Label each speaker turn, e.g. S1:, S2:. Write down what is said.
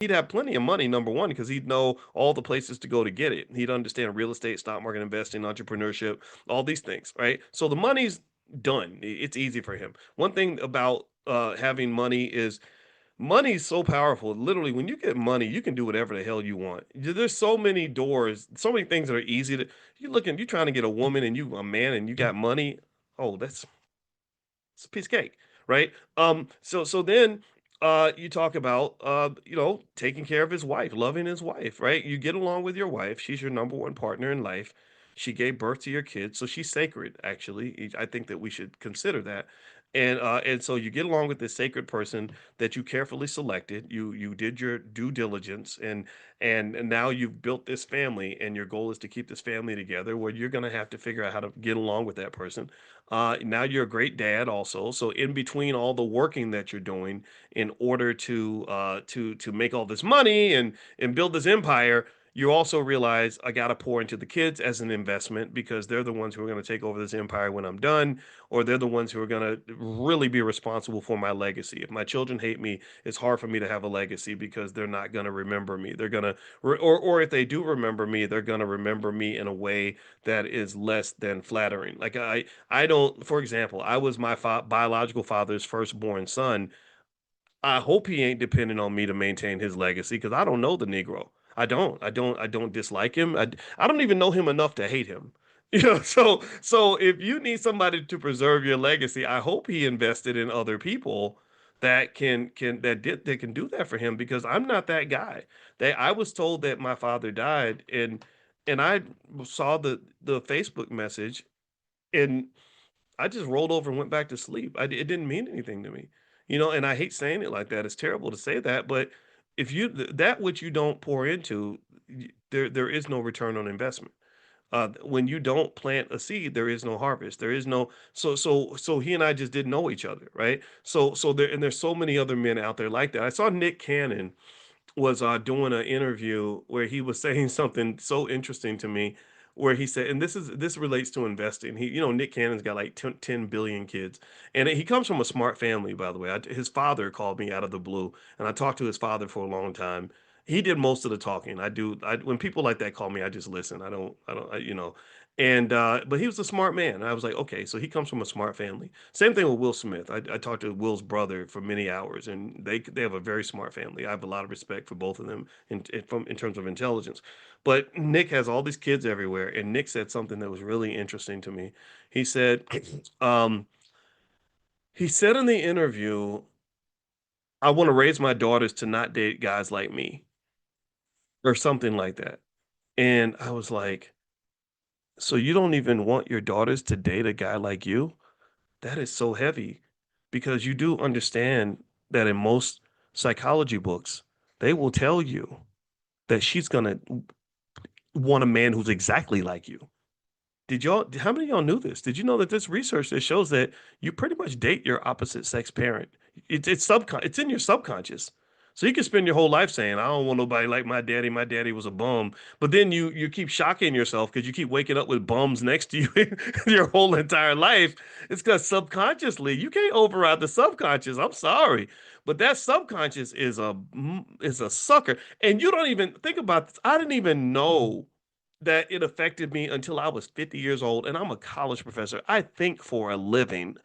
S1: he'd have plenty of money, number one, because he'd know all the places to go to get it. He'd understand real estate, stock market investing, entrepreneurship, all these things, right? So the money's done. It's easy for him. One thing about having money is money is so powerful. Literally, when you get money, you can do whatever the hell you want. There's so many doors, so many things that are easy to. You're trying to get a woman and you a man and you got money. Oh, that's it's a piece of cake, right? So then you talk about taking care of his wife, loving his wife, right? You get along with your wife, she's your number one partner in life. She gave birth to your kids, so she's sacred, actually. I think that we should consider that. And so you get along with this sacred person that you carefully selected. You did your due diligence, and now you've built this family, and your goal is to keep this family together, where you're going to have to figure out how to get along with that person. Now you're a great dad also. So in between all the working that you're doing in order to make all this money and build this empire, you also realize I got to pour into the kids as an investment because they're the ones who are going to take over this empire when I'm done, or they're the ones who are going to really be responsible for my legacy. If my children hate me, it's hard for me to have a legacy because they're not going to remember me. They're going to, or if they do remember me, they're going to remember me in a way that is less than flattering. Like I don't, for example, I was my biological father's firstborn son. I hope he ain't depending on me to maintain his legacy because I don't know the Negro. I don't dislike him. I don't even know him enough to hate him. So if you need somebody to preserve your legacy, I hope he invested in other people that can do that for him because I'm not that guy. I was told that my father died and I saw the Facebook message and I just rolled over and went back to sleep. It didn't mean anything to me, and I hate saying it like that. It's terrible to say that, but if that which you don't pour into, there is no return on investment. When you don't plant a seed, there is no harvest. There is no so he and I just didn't know each other, right? There's so many other men out there like that. I saw Nick Cannon was doing an interview where he was saying something so interesting to me where he said, and this relates to investing. Nick Cannon's got like 10 billion kids, and he comes from a smart family, by the way. His father called me out of the blue, and I talked to his father for a long time. He did most of the talking. When people like that call me, I just listen. But he was a smart man. And I was like, okay, so he comes from a smart family. Same thing with Will Smith. I talked to Will's brother for many hours, and they have a very smart family. I have a lot of respect for both of them in terms of intelligence. But Nick has all these kids everywhere, and Nick said something that was really interesting to me. He said, um, he said in the interview, "I want to raise my daughters to not date guys like me," or something like that. And I was like, "So you don't even want your daughters to date a guy like you?" That is so heavy because you do understand that in most psychology books, they will tell you that she's gonna want a man who's exactly like you. How many of y'all knew this? Did you know that this research that shows that you pretty much date your opposite sex parent? It's in your subconscious. So you can spend your whole life saying, I don't want nobody like my daddy. My daddy was a bum. But then you keep shocking yourself because you keep waking up with bums next to you your whole entire life. It's because subconsciously you can't override the subconscious. I'm sorry. But that subconscious is a sucker. And you don't even think about this. I didn't even know that it affected me until I was 50 years old, and I'm a college professor. I think for a living.